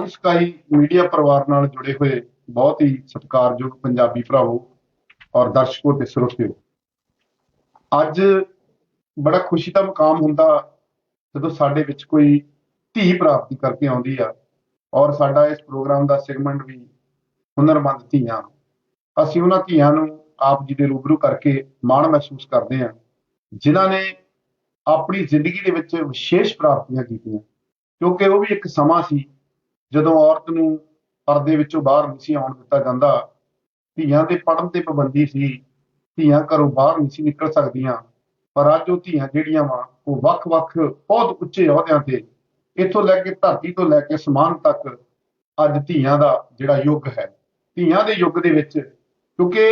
On sky media परिवार नाल जुड़े हुए बहुत ही सत्कारयोग पंजाबी भरावो और दर्शकों ते श्रोतिओ, ਅੱਜ बड़ा खुशी का मुकाम ਹੁੰਦਾ ਜਦੋਂ ਸਾਡੇ ਵਿੱਚ ਕੋਈ ਧੀ ਪ੍ਰਾਪਤੀ ਕਰਕੇ ਆਉਂਦੀ ਆ। ਔਰ ਸਾਡਾ ਇਸ ਪ੍ਰੋਗਰਾਮ ਦਾ ਸੈਗਮੈਂਟ ਵੀ ਹੁਨਰਮੰਦ ਧੀਆਂ, ਅਸੀਂ ਉਹਨਾਂ ਧੀਆਂ ਨੂੰ ਆਪ ਜੀ ਦੇ ਰੂਬਰੂ ਕਰਕੇ ਮਾਣ ਮਹਿਸੂਸ ਕਰਦੇ ਹਾਂ ਜਿਨ੍ਹਾਂ ਨੇ ਆਪਣੀ ਜ਼ਿੰਦਗੀ ਦੇ ਵਿੱਚ ਵਿਸ਼ੇਸ਼ ਪ੍ਰਾਪਤੀਆਂ ਕੀਤੀਆਂ। ਕਿਉਂਕਿ ਉਹ ਵੀ ਇੱਕ ਸਮਾਂ ਸੀ ਜਦੋਂ ਔਰਤ ਨੂੰ ਪਰਦੇ ਵਿੱਚੋਂ ਬਾਹਰ ਨਹੀਂ ਸੀ ਆਉਣ ਦਿੱਤਾ ਜਾਂਦਾ, ਧੀਆਂ ਦੇ ਪੜ੍ਹਨ ਤੇ ਪਾਬੰਦੀ ਸੀ, ਧੀਆਂ ਘਰੋਂ ਬਾਹਰ ਨਹੀਂ ਸੀ ਨਿਕਲ ਸਕਦੀਆਂ। ਪਰ ਅੱਜ ਉਹ ਧੀਆਂ ਜਿਹੜੀਆਂ ਵਾ ਉਹ ਵੱਖ-ਵੱਖ ਬਹੁਤ ਉੱਚੇ ਅਹੁਦਿਆਂ ਤੇ, ਇੱਥੋਂ ਲੈ ਕੇ ਧਰਤੀ ਤੋਂ ਲੈ ਕੇ ਅਸਮਾਨ ਤੱਕ ਅੱਜ ਧੀਆਂ ਦਾ ਜਿਹੜਾ ਯੁੱਗ ਹੈ, ਧੀਆਂ ਦੇ ਯੁੱਗ ਦੇ ਵਿੱਚ, ਕਿਉਂਕਿ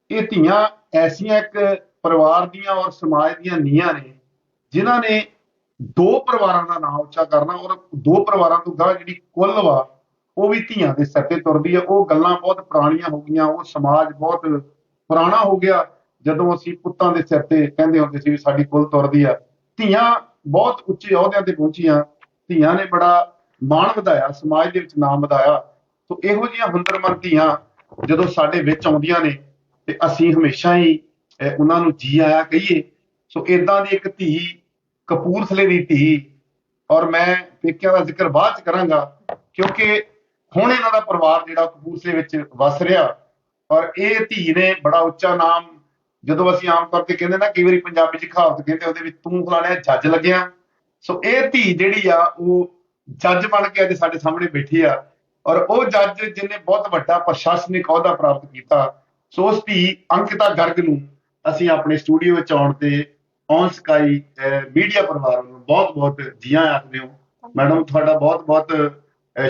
ਇਹ ਧੀਆਂ ਐਸੀਆਂ ਇੱਕ ਪਰਿਵਾਰ ਦੀਆਂ ਔਰ ਸਮਾਜ ਦੀਆਂ ਨੀਹਾਂ ਨੇ ਜਿਨ੍ਹਾਂ ਨੇ ਦੋ ਪਰਿਵਾਰਾਂ ਦਾ ਨਾਮ ਉੱਚਾ ਕਰਨਾ। ਔਰ ਦੋ ਪਰਿਵਾਰਾਂ ਤੋਂ ਗਾਂਹ ਜਿਹੜੀ ਕੁੱਲ ਵਾ ਉਹ ਵੀ ਧੀਆਂ ਦੇ ਸਿਰ ਤੇ ਤੁਰਦੀ ਆ। ਉਹ ਗੱਲਾਂ ਬਹੁਤ ਪੁਰਾਣੀਆਂ ਹੋ ਗਈਆਂ, ਉਹ ਸਮਾਜ ਬਹੁਤ ਪੁਰਾਣਾ ਹੋ ਗਿਆ ਜਦੋਂ ਅਸੀਂ ਪੁੱਤਾਂ ਦੇ ਸਿਰ ਤੇ ਕਹਿੰਦੇ ਹੁੰਦੇ ਸੀ ਵੀ ਸਾਡੀ ਕੁੱਲ ਤੁਰਦੀ ਆ। ਧੀਆਂ ਬਹੁਤ ਉੱਚੇ ਅਹੁਦਿਆਂ ਤੇ ਪਹੁੰਚੀਆਂ, ਧੀਆਂ ਨੇ ਬੜਾ ਮਾਣ ਵਧਾਇਆ, ਸਮਾਜ ਦੇ ਵਿੱਚ ਨਾਮ ਵਧਾਇਆ। ਸੋ ਇਹੋ ਜਿਹੀਆਂ ਹੁਨਰਮੰਦ ਧੀਆਂ ਜਦੋਂ ਸਾਡੇ ਵਿੱਚ ਆਉਂਦੀਆਂ ਨੇ ਤੇ ਅਸੀਂ ਹਮੇਸ਼ਾ ਹੀ ਉਹਨਾਂ ਨੂੰ ਜੀ ਆਇਆ ਕਹੀਏ। ਸੋ ਏਦਾਂ ਦੀ ਇੱਕ ਧੀ, ਕਪੂਰਥਲੇ ਦੀ ਧੀ, ਔਰ ਮੈਂ ਪੇਕਿਆਂ ਦਾ ਜ਼ਿਕਰ ਬਾਅਦ ਚ ਕਰਾਂਗਾ ਕਿਉਂਕਿ ਹੁਣ ਇਹਨਾਂ ਦਾ ਪਰਿਵਾਰ ਜਿਹੜਾ ਕਪੂਰਥਲੇ ਵਿੱਚ ਵਸ ਰਿਹਾ। ਔਰ ਇਹ ਧੀ ਨੇ ਬੜਾ ਉੱਚਾ ਨਾਮ, ਜਦੋਂ ਅਸੀਂ ਆਮ ਤੌਰ ਤੇ ਕਹਿੰਦੇ ਨਾ ਕਈ ਵਾਰੀ ਪੰਜਾਬੀ ਚ ਕਹਾਵਤ ਕਹਿੰਦੇ ਉਹਦੇ ਵਿੱਚ ਤੂੰ ਫਲਾਣਿਆ ਜੱਜ ਲੱਗਿਆ। ਸੋ ਇਹ ਧੀ ਜਿਹੜੀ ਆ ਉਹ ਜੱਜ ਬਣ ਕੇ ਅੱਜ ਸਾਡੇ ਸਾਹਮਣੇ ਬੈਠੀ ਆ। ਔਰ ਉਹ ਜੱਜ ਜਿਹਨੇ ਬਹੁਤ ਵੱਡਾ ਪ੍ਰਸ਼ਾਸਨਿਕ ਅਹੁਦਾ ਪ੍ਰਾਪਤ ਕੀਤਾ। ਸੋ ਉਸ ਧੀ ਅੰਕਿਤਾ ਗਰਗ ਨੂੰ ਅਸੀਂ ਆਪਣੇ ਸਟੂਡੀਓ ਵਿੱਚ ਆਉਣ ਤੇ ਔਨ ਸਕਾਈ ਮੀਡੀਆ ਪਰਿਵਾਰ ਵੱਲੋਂ ਬਹੁਤ-ਬਹੁਤ ਜੀ ਆਇਆਂ ਆਖਦੇ ਹਾਂ। ਮੈਡਮ ਤੁਹਾਡਾ ਬਹੁਤ-ਬਹੁਤ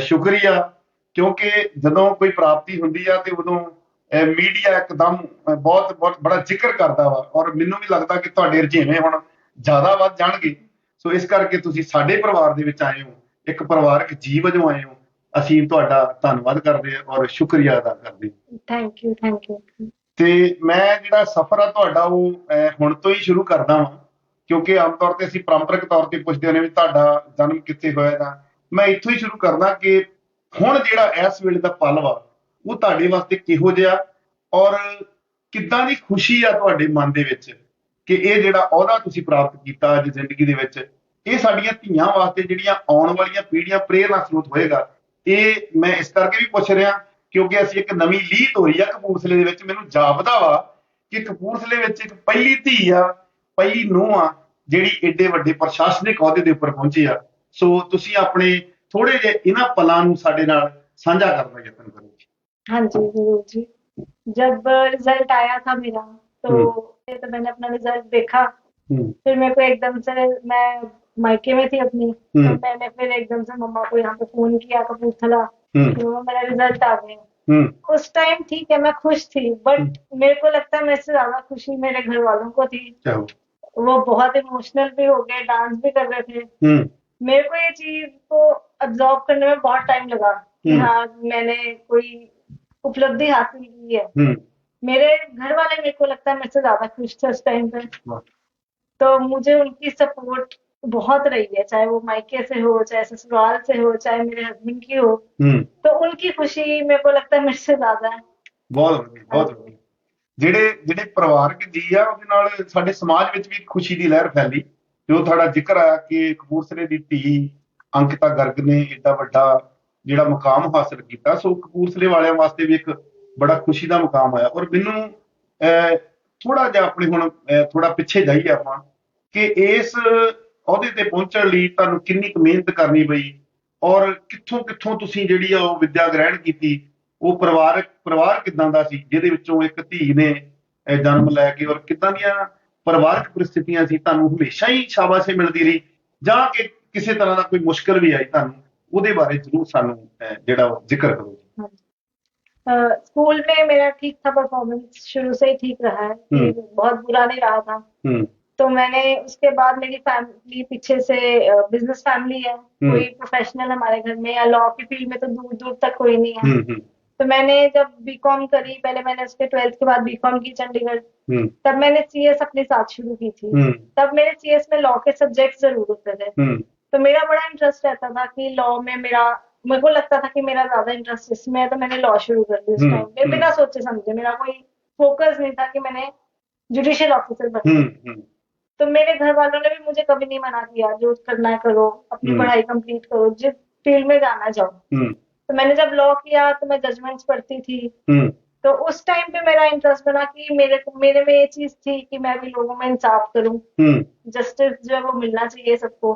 ਸ਼ੁਕਰੀਆ, ਕਿਉਂਕਿ ਜਦੋਂ ਕੋਈ ਪ੍ਰਾਪਤੀ ਹੁੰਦੀ ਆ ਤੇ ਉਦੋਂ ਮੀਡੀਆ ਇੱਕਦਮ ਬਹੁਤ ਬੜਾ ਜ਼ਿਕਰ ਕਰਦਾ ਵਾ। ਔਰ ਮੈਨੂੰ ਵੀ ਲੱਗਦਾ ਕਿ ਤੁਹਾਡੇ ਰੁਝੇਵੇਂ ਹੁਣ ਜ਼ਿਆਦਾ ਵੱਧ ਜਾਣਗੇ। ਸੋ ਇਸ ਕਰਕੇ ਤੁਸੀਂ ਸਾਡੇ ਪਰਿਵਾਰ ਦੇ ਵਿੱਚ ਆਏ ਹੋ, ਇੱਕ ਪਰਿਵਾਰਕ ਜੀ ਵਜੋਂ ਆਏ ਹੋ। ਅਸੀਂ ਤੁਹਾਡਾ ਧੰਨਵਾਦ ਕਰਦੇ ਹਾਂ ਔਰ ਸ਼ੁਕਰੀਆ ਅਦਾ ਕਰਦੇ ਹਾਂ। Thank you, thank you. ਤੇ ਮੈਂ ਜਿਹੜਾ ਸਫ਼ਰ ਆ ਤੁਹਾਡਾ ਉਹ ਹੁਣ ਤੋਂ ਹੀ ਸ਼ੁਰੂ ਕਰਦਾ ਵਾਂ, ਕਿਉਂਕਿ ਆਮ ਤੌਰ ਤੇ ਅਸੀਂ ਪਰੰਪਰਕ ਤੌਰ ਤੇ ਪੁੱਛਦੇ ਨੇ ਵੀ ਤੁਹਾਡਾ ਜਨਮ ਕਿੱਥੇ ਹੋਇਆ ਦਾ। ਮੈਂ ਇੱਥੋਂ ਹੀ ਸ਼ੁਰੂ ਕਰਦਾ ਕਿ ਹੁਣ ਜਿਹੜਾ ਇਸ ਵੇਲੇ ਦਾ ਪਲ ਵਾ ਉਹ ਤੁਹਾਡੇ ਵਾਸਤੇ ਕਿਹੋ ਜਿਹਾ ਔਰ ਕਿੱਦਾਂ ਦੀ ਖੁਸ਼ੀ ਆ ਤੁਹਾਡੇ ਮਨ ਦੇ ਵਿੱਚ ਕਿ ਇਹ ਜਿਹੜਾ ਅਹੁਦਾ ਤੁਸੀਂ ਪ੍ਰਾਪਤ ਕੀਤਾ ਅੱਜ ਜ਼ਿੰਦਗੀ ਦੇ ਵਿੱਚ, ਇਹ ਸਾਡੀਆਂ ਧੀਆਂ ਵਾਸਤੇ ਜਿਹੜੀਆਂ ਆਉਣ ਵਾਲੀਆਂ ਪੀੜ੍ਹੀਆਂ ਪ੍ਰੇਰਨਾ ਸਰੋਤ ਹੋਏਗਾ। ਇਹ ਮੈਂ ਇਸ ਕਰਕੇ ਵੀ ਪੁੱਛ ਰਿਹਾ ਕਿਉਂਕਿ ਅਸੀਂ ਇੱਕ ਨਵੀਂ ਲੀਡ ਹੋਈ ਆ ਕਪੂਰਥਲੇ ਦੇ ਵਿੱਚ। ਮੈਨੂੰ ਜਾਪਦਾ ਵਾ ਕਿ ਕਪੂਰਥਲੇ ਵਿੱਚ ਇੱਕ ਪਹਿਲੀ ਧੀ ਆ, ਪਹਿਲੀ ਨੂੰਹ ਆ ਜਿਹੜੀ ਏਡੇ ਵੱਡੇ ਪ੍ਰਸ਼ਾਸਨਿਕ ਅਹੁਦੇ ਦੇ ਉੱਪਰ ਪਹੁੰਚੀ ਆ। ਸੋ ਤੁਸੀਂ ਆਪਣੇ ਥੋੜੇ ਜਿਹੇ ਇਹਨਾਂ ਪਲਾਂ ਨੂੰ ਸਾਡੇ ਨਾਲ ਸਾਂਝਾ ਕਰਨ ਦਾ ਯਤਨ ਕਰੋ। हाँ जी, जरूर जी। जब रिजल्ट आया था मेरा तो मैंने अपना रिजल्ट देखा। फिर मेरे को एकदम से, मैं मायके में थी अपनी, तो मैंने फिर एकदम से मम्मा को यहाँ पे फोन किया कपूरथला कि मम्मा मेरा रिजल्ट आ गया। उस टाइम ठीक है मैं खुश थी, बट मेरे को लगता है मेरे से ज्यादा खुशी मेरे घर वालों को थी। वो बहुत इमोशनल भी हो गए, डांस भी कर रहे थे। मेरे को ये चीज को अब्सॉर्ब करने में बहुत टाइम लगा कि हाँ मैंने कोई उपलब्धि हासिल की है। मेरे घर वाले, मेरे को लगता है मेरे से ज्यादा खुश थे उस टाइम पे। तो मुझे उनकी सपोर्ट बहुत रही है, चाहे वो मायके से हो, चाहे ससुराल से हो, चाहे मेरे हस्बैंड की हो। तो उनकी खुशी मेरे को लगता है मेरे से ज्यादा है। ਬਹੁਤ ਵਧੀਆ। ਜਿਹੜੇ ਪਰਿਵਾਰਕ ਜੀ ਆ ਉਹਦੇ ਨਾਲ ਸਾਡੇ ਸਮਾਜ ਵਿੱਚ ਵੀ ਖੁਸ਼ੀ ਦੀ ਲਹਿਰ ਫੈਲੀ। ਜੋ ਤੁਹਾਡਾ ਜ਼ਿਕਰ ਆਇਆ ਕਿ ਕਪੂਰਥਲੇ ਦੀ ਧੀ ਅੰਕਿਤਾ ਗਰਗ ਨੇ ਏਡਾ ਵੱਡਾ ਜਿਹੜਾ ਮੁਕਾਮ ਹਾਸਲ ਕੀਤਾ। ਸੋ ਕਪੂਰਥਲੇ ਵਾਲਿਆਂ ਵਾਸਤੇ ਵੀ ਇੱਕ ਬੜਾ ਖੁਸ਼ੀ ਦਾ ਮੁਕਾਮ ਆਇਆ। ਔਰ ਮੈਨੂੰ ਥੋੜਾ ਜਿਹਾ ਆਪਣੇ ਹੁਣ ਥੋੜਾ ਪਿੱਛੇ ਜਾਈਏ ਆਪਾਂ ਕਿ ਇਸ ਅਹੁਦੇ ਤੇ ਪਹੁੰਚਣ ਲਈ ਤੁਹਾਨੂੰ ਕਿੰਨੀ ਕੁ ਮਿਹਨਤ ਕਰਨੀ ਪਈ ਔਰ ਕਿੱਥੋਂ ਤੁਸੀਂ ਜਿਹੜੀ ਆ ਉਹ ਵਿੱਦਿਆ ਗ੍ਰਹਿਣ ਕੀਤੀ। ਉਹ ਪਰਿਵਾਰ ਕਿੱਦਾਂ ਦਾ ਸੀ ਜਿਹਦੇ ਵਿੱਚੋਂ ਇੱਕ ਧੀ ਨੇ ਜਨਮ ਲੈ ਕੇ, ਔਰ ਕਿੱਦਾਂ ਦੀਆਂ ਪਰਿਵਾਰਕ ਪਰਿਸਥਿਤੀਆਂ ਸੀ? ਤੁਹਾਨੂੰ ਹਮੇਸ਼ਾ ਹੀ ਸ਼ਾਬਾਸ਼ੀ ਮਿਲਦੀ ਰਹੀ ਜਾਂ ਕਿ ਕਿਸੇ ਤਰ੍ਹਾਂ ਦਾ ਕੋਈ ਮੁਸ਼ਕਲ ਵੀ ਆਈ ਤੁਹਾਨੂੰ? ਉਹਦੇ ਬਾਰੇ ਜ਼ਰੂਰ ਸਾਨੂੰ ਜਿਹੜਾ ਜ਼ਿਕਰ करੋ। स्कूल में मेरा ठीक था, परफॉर्मेंस शुरू से ही ठीक रहा है, बहुत बुरा नहीं रहा था। तो मैंने उसके बाद, मेरी फैमिली पीछे से बिजनेस फैमिली है, कोई प्रोफेशनल हमारे घर में या लॉ की फील्ड में तो दूर दूर तक कोई नहीं है। तो मैंने जब बीकॉम करी, पहले मैंने उसके 12th के बाद बीकॉम की चंडीगढ़, तब मैंने सीएस अपने साथ शुरू की थी। तब मेरे सीएस में लॉ के सब्जेक्ट जरूर होते थे, तो मेरा बड़ा इंटरेस्ट रहता था कि लॉ में मेरा मेरे को लगता था कि मेरा ज्यादा इंटरेस्ट इसमें है, तो मैंने लॉ शुरू कर दी उस टाइम पे, बिना सोचे समझे। मेरा कोई फोकस नहीं था कि मैंने जुडिशियल ऑफिसर बनना है। तो मेरे घर वालों ने भी मुझे कभी नहीं मना किया, जो करना है करो, अपनी पढ़ाई कंप्लीट करो, जिस फील्ड में जाना जाओ। तो मैंने जब लॉ किया तो मैं जजमेंट्स पढ़ती थी। तो उस टाइम पे मेरा इंटरेस्ट बना कि मेरे में ये चीज थी कि मैं भी लोगों में इंसाफ करूं, जस्टिस जो है वो मिलना चाहिए सबको।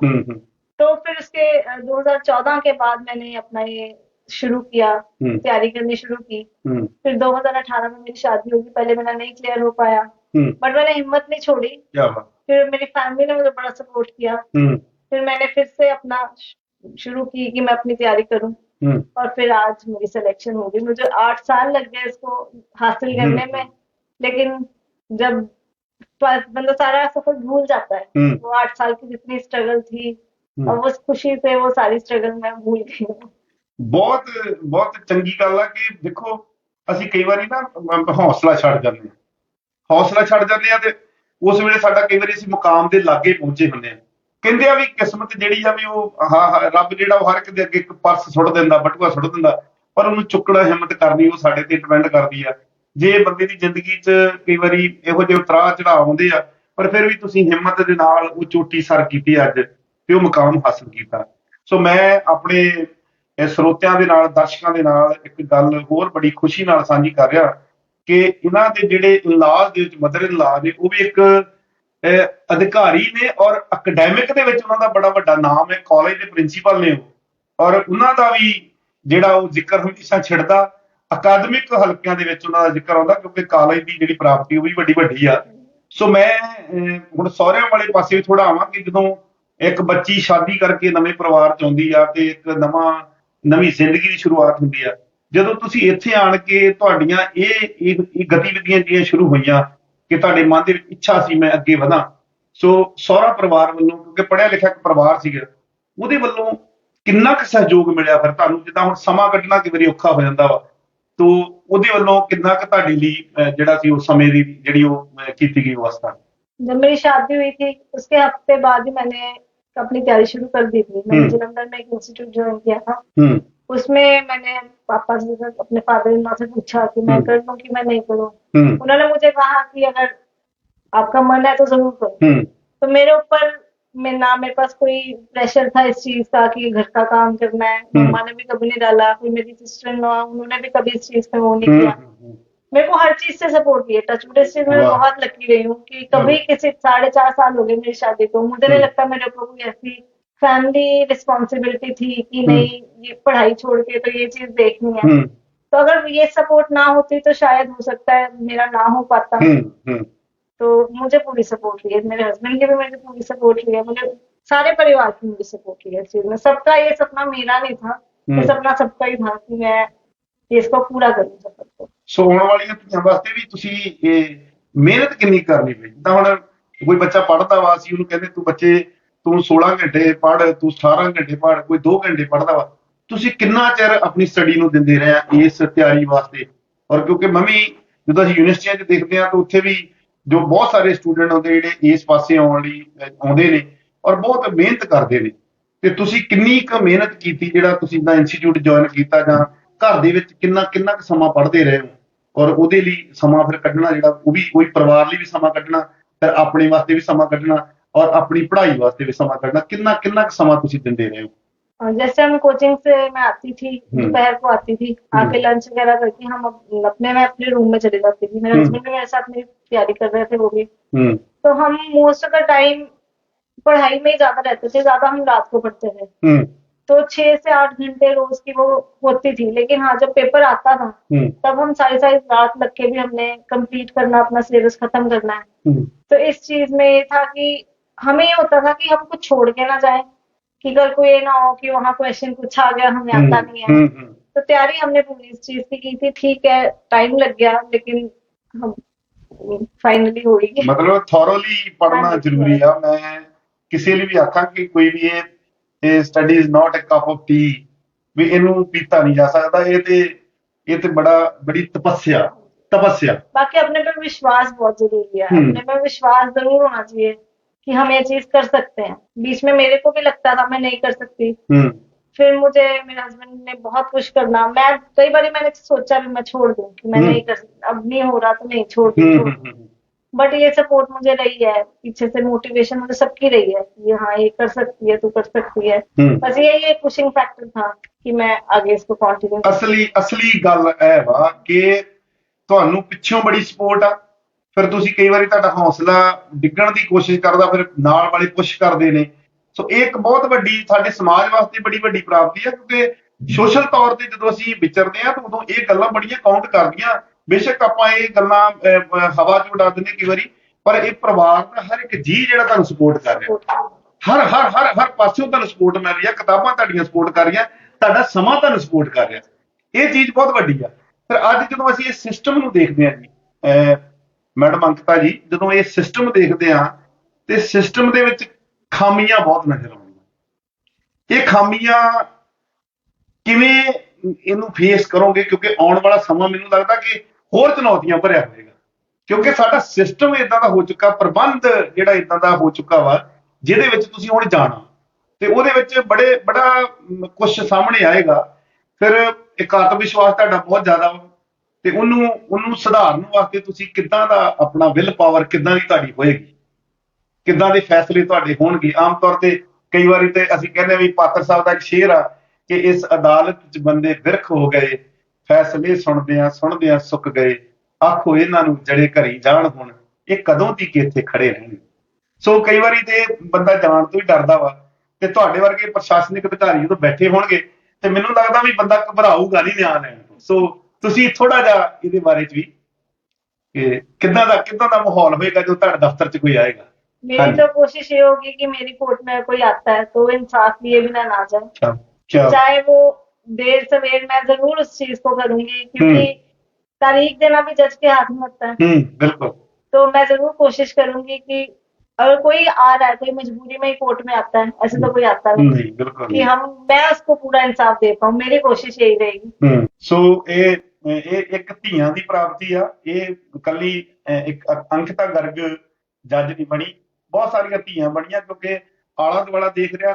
तो फिर उसके 2014 के बाद मैंने अपना ये शुरू किया, तैयारी करनी शुरू की। फिर 2018 में मेरी शादी होगी, पहले मेरा नहीं क्लियर हो पाया, बट मैंने हिम्मत नहीं छोड़ी। फिर मेरी फैमिली ने मुझे बड़ा सपोर्ट किया। फिर मैंने फिर से अपना शुरू की कि मैं अपनी तैयारी करूं, और फिर आज मेरी सिलेक्शन हो गई। मुझे 8 साल लग गए इसको हासिल करने में, लेकिन जब बंदा सारा सफर भूल जाता है, वो 8 साल की जितनी स्ट्रगल थी, और उस खुशी से वो सारी स्ट्रगल मैं भूल गई हूँ। ਬਹੁਤ ਬਹੁਤ ਚੰਗੀ ਗੱਲ ਆ ਕਿ ਦੇਖੋ ਅਸੀਂ ਕਈ ਵਾਰੀ ਨਾ ਹੌਸਲਾ ਛੱਡ ਜਾਂਦੇ ਹਾਂ। ਹੌਸਲਾ ਛੱਡ ਜਾਂਦੇ ਆ ਤੇ ਉਸ ਵੇਲੇ ਸਾਡਾ ਕਈ ਵਾਰੀ ਅਸੀਂ ਮੁਕਾਮ ਦੇ ਲਾਗੇ ਪਹੁੰਚੇ ਹੁੰਦੇ ਆ। ਕਹਿੰਦੇ ਆ ਵੀ ਕਿਸਮਤ ਜਿਹੜੀ ਆ ਵੀ ਉਹ ਰੱਬ ਜਿਹੜਾ ਉਹ ਹਰ ਇੱਕ ਦੇ ਅੱਗੇ ਇੱਕ ਪਰਸ ਸੁੱਟ ਦਿੰਦਾ, ਬਟੂਆ ਸੁੱਟ ਦਿੰਦਾ, ਪਰ ਉਹਨੂੰ ਚੁੱਕਣਾ ਹਿੰਮਤ ਕਰਨੀ ਉਹ ਸਾਡੇ ਤੇ ਡਿਪੈਂਡ ਕਰਦੀ ਆ। ਜੇ ਬੰਦੇ ਦੀ ਜ਼ਿੰਦਗੀ 'ਚ ਕਈ ਵਾਰੀ ਇਹੋ ਜਿਹੇ ਉਤਰਾਅ ਚੜਾਅ ਆਉਂਦੇ ਆ, ਪਰ ਫਿਰ ਵੀ ਤੁਸੀਂ ਹਿੰਮਤ ਦੇ ਨਾਲ ਉਹ ਚੋਟੀ ਸਰ ਕੀਤੀ ਅੱਜ ਤੇ ਉਹ ਮੁਕਾਮ ਹਾਸਲ ਕੀਤਾ। ਸੋ ਮੈਂ ਆਪਣੇ ਸਰੋਤਿਆਂ ਦੇ ਨਾਲ, ਦਰਸ਼ਕਾਂ ਦੇ ਨਾਲ ਇੱਕ ਗੱਲ ਹੋਰ ਬੜੀ ਖੁਸ਼ੀ ਨਾਲ ਸਾਂਝੀ ਕਰ ਰਿਹਾ ਕਿ ਇਹਨਾਂ ਦੇ ਜਿਹੜੇ ਇਨ-ਲਾਅਜ਼ ਦੇ ਵਿੱਚ ਮਦਰ ਇਨ-ਲਾਅ ਨੇ, ਉਹ ਵੀ ਇੱਕ ਅਧਿਕਾਰੀ ਨੇ ਔਰ ਅਕੈਡੈਮਿਕ ਦੇ ਵਿੱਚ ਉਹਨਾਂ ਦਾ ਬੜਾ ਵੱਡਾ ਨਾਮ ਹੈ, ਕਾਲਜ ਦੇ ਪ੍ਰਿੰਸੀਪਲ ਨੇ ਉਹ, ਔਰ ਉਹਨਾਂ ਦਾ ਵੀ ਜਿਹੜਾ ਉਹ ਜ਼ਿਕਰ ਹਮੇਸ਼ਾ ਛਿੜਦਾ, ਅਕਾਦਮਿਕ ਹਲਕਿਆਂ ਦੇ ਵਿੱਚ ਉਹਨਾਂ ਦਾ ਜ਼ਿਕਰ ਆਉਂਦਾ, ਕਿਉਂਕਿ ਕਾਲਜ ਦੀ ਜਿਹੜੀ ਪ੍ਰਾਪਤੀ ਉਹ ਵੀ ਵੱਡੀ ਆ। ਸੋ ਮੈਂ ਹੁਣ ਸਹੁਰਿਆਂ ਵਾਲੇ ਪਾਸੇ ਵੀ ਥੋੜਾ ਆਵਾਂ ਕਿ ਜਦੋਂ ਇੱਕ ਬੱਚੀ ਸ਼ਾਦੀ ਕਰਕੇ ਨਵੇਂ ਪਰਿਵਾਰ 'ਚ ਆਉਂਦੀ ਆ ਤੇ ਇੱਕ ਨਵੀਂ ਜ਼ਿੰਦਗੀ ਦੀ ਸ਼ੁਰੂਆਤ ਹੁੰਦੀ ਆ, ਜਦੋਂ ਤੁਸੀਂ ਇੱਥੇ ਆਣ ਕੇ ਤੁਹਾਡੀਆਂ ਇਹ ਗਤੀਵਿਧੀਆਂ ਜਿਹੜੀਆਂ ਸ਼ੁਰੂ ਹੋਈਆਂ ਕਿ ਤੁਹਾਡੇ ਮਨ ਦੇ ਵਿੱਚ ਇੱਛਾ ਸੀ ਮੈਂ ਅੱਗੇ ਵਧਾਂ, ਸੋ ਸਹੁਰਾ ਪਰਿਵਾਰ ਵੱਲੋਂ, ਕਿਉਂਕਿ ਪੜ੍ਹਿਆ ਲਿਖਿਆ ਇੱਕ ਪਰਿਵਾਰ ਸੀਗਾ, ਉਹਦੇ ਵੱਲੋਂ ਕਿੰਨਾ ਕੁ ਸਹਿਯੋਗ ਮਿਲਿਆ ਫਿਰ ਤੁਹਾਨੂੰ? ਜਿੱਦਾਂ ਹੁਣ ਸਮਾਂ ਕੱਢਣਾ ਕਈ ਵਾਰੀ ਔਖਾ ਹੋ ਜਾਂਦਾ ਵਾ, ਤੋ ਉਹਦੇ ਵੱਲੋਂ ਕਿੰਨਾ ਕੁ ਤੁਹਾਡੇ ਲਈ ਜਿਹੜਾ ਸੀ ਉਹ ਸਮੇਂ ਦੀ ਜਿਹੜੀ ਉਹ ਕੀਤੀ ਗਈ ਵਿਵਸਥਾ? जब मेरी शादी हुई थी उसके हफ्ते बाद ही मैंने अपनी तैयारी शुरू कर दी थी। मैंने जलंधर में एक इंस्टीट्यूट ज्वाइन किया था। उसमें मैंने पापा से, अपने फादर इन लॉ से पूछा कि मैं कर लूं कि मैं नहीं करूं। उन्होंने मुझे कहा कि अगर आपका मन है तो जरूर करो। तो मेरे ऊपर ना मेरे पास कोई प्रेशर था इस चीज का कि घर का काम करना है। मम्मा ने भी कभी नहीं डाला, कोई मेरी सिस्टर इन लॉ उन्होंने भी कभी इस चीज पे वो नहीं किया। मेरे को हर चीज से सपोर्ट किया। टचवुड इस चीज में बहुत लकी रही हूँ कि कभी किसी 4.5 साल हो गए मेरी शादी को, मुझे नहीं लगता मेरे ऊपर कोई ऐसी फैमिली रिस्पॉन्सिबिलिटी थी कि नहीं ये पढ़ाई छोड़ के तो ये चीज देखनी है। तो अगर ये सपोर्ट ना होती तो शायद हो सकता है मेरा ना हो पाता। तो मुझे पूरी सपोर्ट रही है, मेरे हस्बैंड की भी मुझे पूरी सपोर्ट रही है, मुझे सारे परिवार की मुझे सपोर्ट रही है इस चीज में। सबका ये सपना मेरा नहीं था, ये सपना सबका ही था कि मैं इसको पूरा करूँ सफर को। ਸੋ ਆਉਣ ਵਾਲੀਆਂ ਧੀਆਂ ਵਾਸਤੇ ਵੀ ਤੁਸੀਂ ਮਿਹਨਤ ਕਿੰਨੀ ਕਰਨੀ ਪਈ? ਜਿੱਦਾਂ ਹੁਣ ਕੋਈ ਬੱਚਾ ਪੜ੍ਹਦਾ ਵਾ, ਅਸੀਂ ਉਹਨੂੰ ਕਹਿੰਦੇ ਤੂੰ 16 ਘੰਟੇ ਪੜ੍ਹ, ਤੂੰ 18 ਘੰਟੇ ਪੜ੍ਹ, ਕੋਈ 2 ਘੰਟੇ ਪੜ੍ਹਦਾ ਵਾ, ਤੁਸੀਂ ਕਿੰਨਾ ਚਿਰ ਆਪਣੀ ਸਟੱਡੀ ਨੂੰ ਦਿੰਦੇ ਰਹੇ ਆ ਇਸ ਤਿਆਰੀ ਵਾਸਤੇ? ਔਰ ਕਿਉਂਕਿ ਮੈਂ ਵੀ ਜਦੋਂ ਅਸੀਂ ਯੂਨੀਵਰਸਿਟੀਆਂ 'ਚ ਦੇਖਦੇ ਹਾਂ ਤਾਂ ਉੱਥੇ ਵੀ ਜੋ ਬਹੁਤ ਸਾਰੇ ਸਟੂਡੈਂਟ ਹੁੰਦੇ ਜਿਹੜੇ ਇਸ ਪਾਸੇ ਆਉਣ ਲਈ ਆਉਂਦੇ ਨੇ ਔਰ ਬਹੁਤ ਮਿਹਨਤ ਕਰਦੇ ਨੇ, ਤੇ ਤੁਸੀਂ ਕਿੰਨੀ ਕੁ ਮਿਹਨਤ ਕੀਤੀ ਜਿਹੜਾ ਤੁਸੀਂ ਦਾ ਇੰਸਟੀਚਿਊਟ ਜੁਆਇਨ ਕੀਤਾ, ਜਾਂ ਘਰ ਦੇ ਵਿੱਚ ਕਿੰਨਾ ਕੁ ਸਮਾਂ ਪੜ੍ਹਦੇ ਰਹੇ ਹੋ, ਔਰ ਉਹਦੇ ਲਈ ਸਮਾਂ ਫਿਰ ਕੱਢਣਾ ਜਿਹੜਾ ਉਹ ਵੀ ਕੋਈ ਪਰਿਵਾਰ ਲਈ ਵੀ ਸਮਾਂ ਕੱਢਣਾ, ਫਿਰ ਆਪਣੇ ਵਾਸਤੇ ਵੀ ਸਮਾਂ ਕੱਢਣਾ और अपनी पढ़ाई वास्ते भी समा करना, कितना समा तुसी दिंदे रहे हो? जैसे हम कोचिंग से मैं आती थी, दोपहर को आती थी, आके लंच वगैरह करके हम मैं अपने रूम में चली जाती थी। मेरे हस्बैंड भी मेरे साथ मेरी तैयारी कर रहे थे, वो भी। तो हम मोस्ट ऑफ द टाइम पढ़ाई में ही ज्यादा रहते थे, ज्यादा हम रात को पढ़ते थे। तो 6 से 8 घंटे रोज की वो होती थी। लेकिन हाँ, जब पेपर आता था तब हम सारी रात लग के भी हमने कंप्लीट करना, अपना सिलेबस खत्म करना है। तो इस चीज में ये था कि हमें ये होता था कि हम कुछ छोड़ के ना जाए, कि कल को ये ना हो कि वहां क्वेश्चन कुछ आ गया हमें आता नहीं है। तो तैयारी हमने पूरी इस चीज की थी। ठीक है, टाइम लग गया, लेकिन हम फाइनली हो गई। मतलब थॉरोली पढ़ना जरूरी है। मैं किसी लिए भी आखा कि कोई भी ये study is not a cup of T, भी इनू पीता नहीं जा सकता। ये ते बड़ी तपस्या। बाकी अपने पे विश्वास बहुत जरूरी है। अपने पे विश्वास जरूर होना चाहिए कि हम ये चीज कर सकते हैं। बीच में मेरे को भी लगता था मैं नहीं कर सकती, फिर मुझे मेरे हस्बैंड ने बहुत पुश करना, मैं कई बार मैंने सोचा भी मैं छोड़ दूं कि मैं नहीं कर सकती, अब नहीं हो रहा तो नहीं, छोड़ दूं छोड़ दूं। बट ये सपोर्ट मुझे रही है पीछे से, मोटिवेशन मुझे सबकी रही है कि हाँ ये कर सकती है, तू कर सकती है। बस यही एक पुशिंग फैक्टर था कि मैं आगे इसको कंटिन्यू ਅਸਲੀ ਅਸਲੀ ਗੱਲ ਇਹ ਵਾ ਕਿ ਤੁਹਾਨੂੰ ਪਿੱਛੋਂ ਬੜੀ ਸਪੋਰਟ ਆ, ਫਿਰ ਤੁਸੀਂ ਕਈ ਵਾਰੀ ਤੁਹਾਡਾ ਹੌਸਲਾ ਡਿੱਗਣ ਦੀ ਕੋਸ਼ਿਸ਼ ਕਰਦਾ, ਫਿਰ ਨਾਲ ਵਾਲੇ ਪੁਸ਼ ਕਰਦੇ ਨੇ। ਸੋ ਇਹ ਇੱਕ ਬਹੁਤ ਵੱਡੀ ਸਾਡੇ ਸਮਾਜ ਵਾਸਤੇ ਬੜੀ ਵੱਡੀ ਪ੍ਰਾਪਤੀ ਹੈ, ਕਿਉਂਕਿ ਸੋਸ਼ਲ ਤੌਰ ਤੇ ਜਦੋਂ ਅਸੀਂ ਵਿਚਰਦੇ ਹਾਂ ਤਾਂ ਉਦੋਂ ਇਹ ਗੱਲਾਂ ਬੜੀਆਂ ਕਾਊਂਟ ਕਰਦੀਆਂ। ਬੇਸ਼ੱਕ ਆਪਾਂ ਇਹ ਗੱਲਾਂ ਹਵਾ 'ਚ ਉਡਾ ਦਿੰਦੇ ਕਈ ਵਾਰੀ, ਪਰ ਇਹ ਪਰਿਵਾਰ ਦਾ ਹਰ ਇੱਕ ਜੀਅ ਜਿਹੜਾ ਤੁਹਾਨੂੰ ਸਪੋਰਟ ਕਰ ਰਿਹਾ, ਹਰ ਹਰ ਹਰ ਹਰ ਪਾਸਿਓਂ ਤੁਹਾਨੂੰ ਸਪੋਰਟ ਮਿਲ ਰਹੀ ਹੈ। ਕਿਤਾਬਾਂ ਤੁਹਾਡੀਆਂ ਸਪੋਰਟ ਕਰ ਰਹੀਆਂ, ਤੁਹਾਡਾ ਸਮਾਂ ਤੁਹਾਨੂੰ ਸਪੋਰਟ ਕਰ ਰਿਹਾ, ਇਹ ਚੀਜ਼ ਬਹੁਤ ਵੱਡੀ ਆ। ਫਿਰ ਅੱਜ ਜਦੋਂ ਅਸੀਂ ਇਸ ਸਿਸਟਮ ਨੂੰ ਦੇਖਦੇ ਹਾਂ ਜੀ, ਮੈਡਮ ਅੰਕਿਤਾ ਜੀ, ਜਦੋਂ ਇਹ ਸਿਸਟਮ ਦੇਖਦੇ ਹਾਂ ਤੇ ਸਿਸਟਮ ਦੇ ਵਿੱਚ ਖਾਮੀਆਂ ਬਹੁਤ ਨਜ਼ਰ ਆਉਂਦੀਆਂ। ਇਹ ਖਾਮੀਆਂ ਕਿਵੇਂ ਇਹਨੂੰ ਫੇਸ ਕਰੋਗੇ? ਕਿਉਂਕਿ ਆਉਣ ਵਾਲਾ ਸਮਾਂ ਮੈਨੂੰ ਲੱਗਦਾ ਕਿ ਹੋਰ ਚੁਣੌਤੀਆਂ ਭਰਿਆ ਹੋਵੇਗਾ, ਕਿਉਂਕਿ ਸਾਡਾ ਸਿਸਟਮ ਇਦਾਂ ਦਾ ਹੋ ਚੁੱਕਾ, ਪ੍ਰਬੰਧ ਜਿਹੜਾ ਇਦਾਂ ਦਾ ਹੋ ਚੁੱਕਾ ਵਾ, ਜਿਹਦੇ ਵਿੱਚ ਤੁਸੀਂ ਹੁਣ ਜਾਣਾ ਤੇ ਉਹਦੇ ਵਿੱਚ ਬੜਾ ਕੁਛ ਸਾਹਮਣੇ ਆਏਗਾ। ਫਿਰ ਇੱਕ ਆਤਮ ਵਿਸ਼ਵਾਸ ਤੁਹਾਡਾ ਬਹੁਤ ਜ਼ਿਆਦਾ ਵਾ, ਤੇ ਉਹਨੂੰ ਸੁਧਾਰਨ ਵਾਸਤੇ ਤੁਸੀਂ ਕਿੱਦਾਂ ਦਾ ਆਪਣਾ ਵਿਲ ਪਾਵਰ ਕਿੱਦਾਂ ਦੀ ਤੁਹਾਡੀ ਹੋਏਗੀ, ਕਿੱਦਾਂ ਦੇ ਫੈਸਲੇ ਤੁਹਾਡੇ ਹੋਣਗੇ। ਆਮ ਤੌਰ ਤੇ ਕਈ ਵਾਰੀ ਤੇ ਅਸੀਂ ਕਹਿੰਦੇ ਵੀ ਪਾਤਰ ਸਾਹਿਬ ਦਾ ਇੱਕ ਸ਼ੇਰ ਆ ਕਿ ਇਸ ਅਦਾਲਤ 'ਚ ਬੰਦੇ ਬਿਰਖ ਹੋ ਗਏ, ਫੈਸਲੇ ਸੁਣਦਿਆਂ ਸੁੱਕ ਗਏ, ਆਖੋ ਇਹਨਾਂ ਨੂੰ ਜਿਹੜੇ ਘਰੀ ਜਾਣ ਹੁਣ, ਇਹ ਕਦੋਂ ਤੀਕ ਇੱਥੇ ਖੜੇ ਰਹਿਣਗੇ। ਸੋ ਕਈ ਵਾਰੀ ਤੇ ਬੰਦਾ ਜਾਣ ਤੋਂ ਹੀ ਡਰਦਾ ਵਾ, ਤੇ ਤੁਹਾਡੇ ਵਰਗੇ ਪ੍ਰਸ਼ਾਸਨਿਕ ਅਧਿਕਾਰੀ ਜਦੋਂ ਬੈਠੇ ਹੋਣਗੇ ਤੇ ਮੈਨੂੰ ਲੱਗਦਾ ਵੀ ਬੰਦਾ ਘਬਰਾਊਗਾ ਨਹੀਂ ਨਿਆਂ ਲੈਣ ਤੋਂ। ਸੋ ਤੁਸੀਂ ਥੋੜਾ ਜਿਹਾ ਇਹਦੇ ਬਾਰੇ 'ਚ ਵੀ ਕਿ ਕਿੱਦਾਂ ਦਾ ਮਾਹੌਲ ਹੋਏਗਾ ਜਦੋਂ ਤੁਹਾਡੇ ਦਫ਼ਤਰ 'ਚ ਕੋਈ ਆਏਗਾ। मेरी तो कोशिश ये होगी कि मेरी कोर्ट में कोई आता है तो इंसाफ लिए बिना ना जाए, चाहे वो देर सवेर, मैं जरूर उस चीज को करूंगी, क्योंकि तारीख देना भी जज के हाथ में होता है। बिल्कुल। तो मैं जरूर कोशिश करूंगी कि अगर कोई आ रहा है, कोई मजबूरी में ही कोर्ट में आता है, ऐसे तो कोई आता नहीं, बिल्कुल कि मैं उसको पूरा इंसाफ दे पाऊं, मेरी कोशिश यही रहेगी। सो ਇਹ ਇੱਕ ਧੀਆਂ ਦੀ ਪ੍ਰਾਪਤੀ ਆ, ਇਹ ਇਕੱਲੀ ਇੱਕ ਅੰਕਿਤਾ ਗਰਗ ਜੱਜ ਨਹੀਂ ਬਣੀ, ਬਹੁਤ ਸਾਰੀਆਂ ਧੀਆਂ ਬਣੀਆਂ, ਕਿਉਂਕਿ ਆਲਾ ਦੁਆਲਾ ਦੇਖ ਰਿਹਾ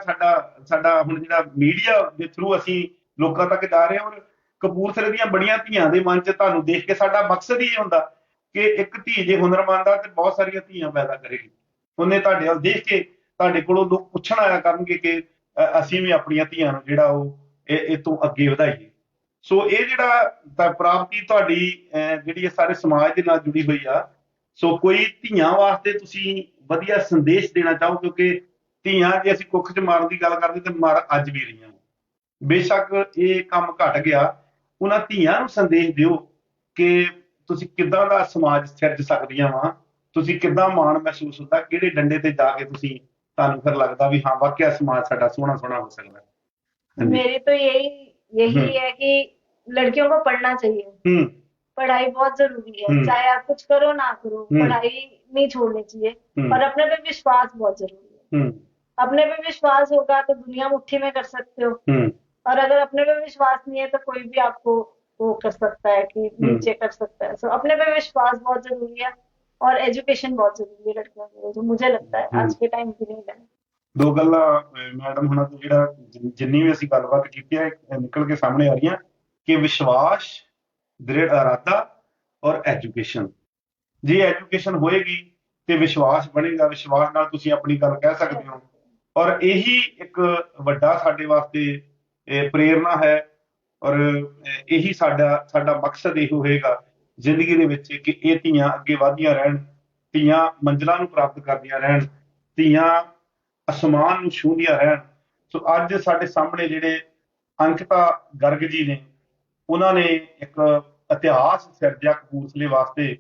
ਸਾਡਾ ਹੁਣ ਜਿਹੜਾ ਮੀਡੀਆ ਦੇ ਥਰੂ ਅਸੀਂ ਲੋਕਾਂ ਤੱਕ ਜਾ ਰਹੇ ਹਾਂ। ਔਰ ਕਪੂਰਥਲੇ ਦੀਆਂ ਬੜੀਆਂ ਧੀਆਂ ਦੇ ਮਨ 'ਚ ਤੁਹਾਨੂੰ ਦੇਖ ਕੇ ਸਾਡਾ ਮਕਸਦ ਹੀ ਇਹ ਹੁੰਦਾ ਕਿ ਇੱਕ ਧੀ ਜੇ ਹੁਨਰਮੰਦ ਆ ਤੇ ਬਹੁਤ ਸਾਰੀਆਂ ਧੀਆਂ ਪੈਦਾ ਕਰੇਗੀ। ਉਹਨੇ ਤੁਹਾਡੇ ਵੱਲ ਦੇਖ ਕੇ ਤੁਹਾਡੇ ਕੋਲੋਂ ਲੋਕ ਪੁੱਛਣ ਆਇਆ ਕਰਨਗੇ ਕਿ ਅਸੀਂ ਵੀ ਆਪਣੀਆਂ ਧੀਆਂ ਨੂੰ ਜਿਹੜਾ ਉਹ ਇਹ ਤੋਂ ਅੱਗੇ ਵਧਾਈਏ। ਸੋ ਇਹ ਜਿਹੜਾ ਪ੍ਰਾਪਤੀ ਤੁਹਾਡੀ ਜਿਹੜੀ ਸਾਰੇ ਸਮਾਜ ਦੇ ਨਾਲ ਜੁੜੀ ਹੋਈ ਆ, ਸੋ ਕੋਈ ਧੀਆਂ ਵਾਸਤੇ ਤੁਸੀਂ ਵਧੀਆ ਸੰਦੇਸ਼ ਦੇਣਾ ਚਾਹੋ? ਕਿਉਂਕਿ ਧੀਆਂ ਜੇ ਅਸੀਂ ਕੁੱਖ 'ਚ ਮਾਰਨ ਦੀ ਗੱਲ ਕਰਦੇ ਤੇ ਮਰ ਅੱਜ ਵੀ ਰਹੀਆਂ। ਬੇਸ਼ੱਕ ਇਹ ਕੰਮ ਘਟ ਗਿਆ, ਉਹਨਾਂ ਧੀਆਂ ਨੂੰ ਸੰਦੇਸ਼ ਦਿਓ ਕਿ ਤੁਸੀਂ ਕਿੱਦਾਂ ਦਾ ਸਮਾਜ ਸਿਰਜ ਸਕਦੀਆਂ ਵਾ, ਤੁਸੀਂ ਕਿੱਦਾਂ ਮਾਣ ਮਹਿਸੂਸ ਹੁੰਦਾ, ਕਿਹੜੇ ਡੰਡੇ ਤੇ ਜਾ ਕੇ ਤੁਸੀਂ ਤੁਹਾਨੂੰ ਫਿਰ ਲੱਗਦਾ ਵੀ ਹਾਂ ਵਾਕਿਆ ਸਮਾਜ ਸਾਡਾ ਸੋਹਣਾ ਹੋ ਸਕਦਾ। ਮੇਰੀ तो यही है कि लड़कियों को पढ़ना चाहिए, पढ़ाई बहुत जरूरी है, चाहे आप कुछ करो ना करो, पढ़ाई नहीं छोड़नी चाहिए। और अपने पे विश्वास बहुत जरूरी है। अपने पे विश्वास होगा तो दुनिया मुट्ठी में कर सकते हो, और अगर अपने पे विश्वास नहीं है तो कोई भी आपको वो कर सकता है कि नीचे कर सकता है। सो अपने पे विश्वास बहुत जरूरी है, और एजुकेशन बहुत जरूरी है लड़कियों के लिए, जो मुझे लगता है आज के टाइम की नहीं है। ਦੋ ਗੱਲਾਂ ਮੈਡਮ ਹੁਣਾਂ ਤੋਂ ਜਿਹੜਾ ਜਿੰਨੀ ਵੀ ਅਸੀਂ ਗੱਲਬਾਤ ਕੀਤੀ ਹੈ ਨਿਕਲ ਕੇ ਸਾਹਮਣੇ ਆ ਰਹੀਆਂ ਕਿ ਵਿਸ਼ਵਾਸ, ਦ੍ਰਿੜ ਇਰਾਦਾ ਔਰ ਐਜੂਕੇਸ਼ਨ। ਜੇ ਐਜੂਕੇਸ਼ਨ ਹੋਏਗੀ ਤੇ ਵਿਸ਼ਵਾਸ ਬਣੇਗਾ, ਵਿਸ਼ਵਾਸ ਨਾਲ ਤੁਸੀਂ ਆਪਣੀ ਗੱਲ ਕਹਿ ਸਕਦੇ ਹੋ। ਔਰ ਇਹੀ ਇੱਕ ਵੱਡਾ ਸਾਡੇ ਵਾਸਤੇ ਪ੍ਰੇਰਨਾ ਹੈ, ਔਰ ਇਹੀ ਸਾਡਾ ਮਕਸਦ ਇਹੋ ਹੋਏਗਾ ਜ਼ਿੰਦਗੀ ਦੇ ਵਿੱਚ ਕਿ ਇਹ ਧੀਆਂ ਅੱਗੇ ਵਧਦੀਆਂ ਰਹਿਣ, ਧੀਆਂ ਮੰਜ਼ਿਲਾਂ ਨੂੰ ਪ੍ਰਾਪਤ ਕਰਦੀਆਂ ਰਹਿਣ, ਧੀਆਂ ਅਸਮਾਨ ਨੂੰ ਛੂਹਦੀਆਂ ਰਹਿਣ। ਸੋ ਅੱਜ ਸਾਡੇ ਸਾਹਮਣੇ ਜਿਹੜੇ ਅੰਕਿਤਾ ਗਰਗ ਜੀ ਨੇ, ਉਹਨਾਂ ਨੇ ਇੱਕ ਇਤਿਹਾਸ ਸਿਰਜਿਆ ਕਪੂਰਥਲੇ ਵਾਸਤੇ,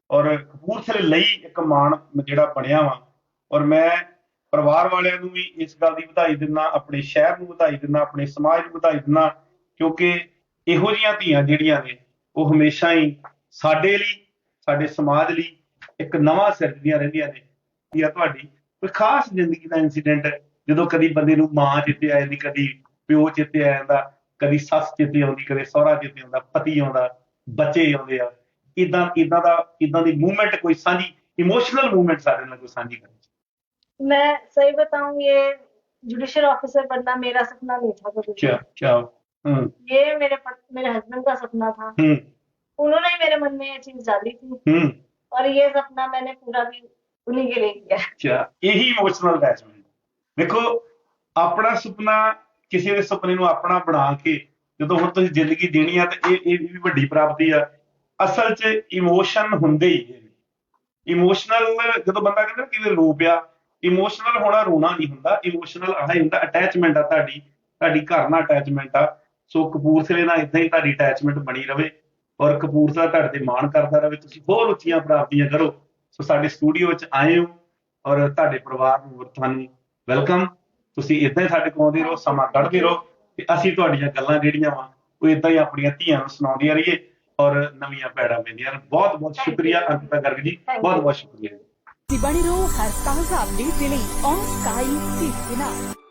ਔਰ ਕਪੂਰਥਲੇ ਲਈ ਇੱਕ ਮਾਣ ਜਿਹੜਾ ਬਣਿਆ ਵਾ। ਔਰ ਮੈਂ ਪਰਿਵਾਰ ਵਾਲਿਆਂ ਨੂੰ ਵੀ ਇਸ ਗੱਲ ਦੀ ਵਧਾਈ ਦਿੰਦਾ, ਆਪਣੇ ਸ਼ਹਿਰ ਨੂੰ ਵਧਾਈ ਦਿੰਦਾ, ਆਪਣੇ ਸਮਾਜ ਨੂੰ ਵਧਾਈ ਦਿੰਦਾ, ਕਿਉਂਕਿ ਇਹੋ ਜਿਹੀਆਂ ਧੀਆਂ ਜਿਹੜੀਆਂ ਨੇ ਉਹ ਹਮੇਸ਼ਾ ਹੀ ਸਾਡੇ ਲਈ, ਸਾਡੇ ਸਮਾਜ ਲਈ ਇੱਕ ਨਵਾਂ ਸਿਰਜਦੀਆਂ ਰਹਿੰਦੀਆਂ ਨੇ। ਤੁਹਾਡੀ ਕੋਈ ਖਾਸ ਜ਼ਿੰਦਗੀ ਦਾ ਇੰਸੀਡੈਂਟ ਜਦੋਂ ਕਦੀ ਬੰਦੇ ਨੂੰ ਮਾਂ ਚੇਤੇ ਆ ਜਾਂਦੀ, ਕਦੀ ਪਿਓ ਚੇਤੇ ਆ ਜਾਂਦਾ, ਕਦੀ ਸੱਸ ਚੇਤੇ ਆਉਂਦੀ, ਕਦੇ ਸਹੁਰਾ ਚੇਤੇ ਆਉਂਦਾ, ਪਤੀ ਆਉਂਦਾ, ਬੱਚੇ ਆਉਂਦੇ ਆ, ਇਦਾਂ ਦੀ ਮੂਵਮੈਂਟ ਕੋਈ ਸਾਂਝੀ ਇਮੋਸ਼ਨਲ ਮੂਵਮੈंट ਸਾਡੇ ਨਾਲ ਕੋਈ ਸਾਂਝੀ ਕਰੇ? मैं सही बताऊं, ये जुडिशियल ऑफिसर बनना मेरा सपना नहीं था कभी भी। क्या क्या ये मेरे हस्बैंड का सपना था। उन्होंने ही मेरे मन में ये चीज डाली थी और ये सपना मैंने पूरा भी उन्हीं के लिए किया। क्या यही इमोशनल अटैचमेंट देखो अपना ਸੁਪਨਾ ਕਿਸੇ ਦੇ ਸੁਪਨੇ ਨੂੰ ਆਪਣਾ ਬਣਾ ਕੇ ਜਦੋਂ ਹੁਣ ਤੁਸੀਂ ਜ਼ਿੰਦਗੀ ਦੇਣੀ ਆ ਤੇ ਇਹ ਵੀ ਵੱਡੀ ਪ੍ਰਾਪਤੀ ਆ ਅਸਲ 'ਚ ਇਮੋਸ਼ਨ ਹੁੰਦੇ ਹੀ ਨੇ ਇਮੋਸ਼ਨਲ ਜਦੋਂ ਬੰਦਾ ਕਹਿੰਦਾ ਕਿਵੇਂ ਰੋ ਪਿਆ ਇਮੋਸ਼ਨਲ ਹੋਣਾ ਰੋਣਾ ਨਹੀਂ ਹੁੰਦਾ ਇਮੋਸ਼ਨਲ ਆਹ ਹੀ ਹੁੰਦਾ ਅਟੈਚਮੈਂਟ ਆ ਤੁਹਾਡੀ ਘਰ ਨਾਲ ਅਟੈਚਮੈਂਟ ਆ ਸੋ ਕਪੂਰਥਲੇ ਨਾਲ ਇਦਾਂ ਹੀ ਤੁਹਾਡੀ ਅਟੈਚਮੈਂਟ ਬਣੀ ਰਵੇ ਔਰ ਕਪੂਰਥਲਾ ਤੁਹਾਡੇ ਤੇ ਮਾਣ ਕਰਦਾ ਰਵੇ ਤੁਸੀਂ ਹੋਰ ਉੱਚੀਆਂ ਪ੍ਰਾਪਤੀਆਂ ਕਰੋ ਸੋ ਸਾਡੇ ਸਟੂਡੀਓ 'ਚ ਆਏ ਹੋ ਔਰ ਤੁਹਾਡੇ ਪਰਿਵਾਰ ਨੂੰ ਤੁਹਾਨੂੰ ਵੈਲਕਮ ਤੁਸੀਂ ਇਦਾਂ ਹੀ ਸਾਡੇ ਕੋਲ ਆਉਂਦੇ ਰਹੋ ਸਮਾਂ ਕੱਢਦੇ ਰਹੋ ਤੇ ਅਸੀਂ ਤੁਹਾਡੀਆਂ ਗੱਲਾਂ ਜਿਹੜੀਆਂ ਵਾ ਉਹ ਇਦਾਂ ਹੀ ਆਪਣੀਆਂ ਧੀਆਂ ਨੂੰ ਸੁਣਾਉਂਦੀਆਂ ਰਹੀਏ ਔਰ ਨਵੀਆਂ ਪੈੜਾਂ ਪੈਂਦੀਆਂ ਬਹੁਤ ਬਹੁਤ ਸ਼ੁਕਰੀਆ ਅੰਕਿਤਾ ਗਰਗ ਜੀ ਬਹੁਤ ਬਹੁਤ ਸ਼ੁਕਰੀਆ ਬਣੇ ਰਹੋ ਹਰ ਤਾਜ਼ਾ ਅਪਡੇਟ ਦੇ ਲਈ ਔਨ ਸਕਾਈ TV ਨਾਲ।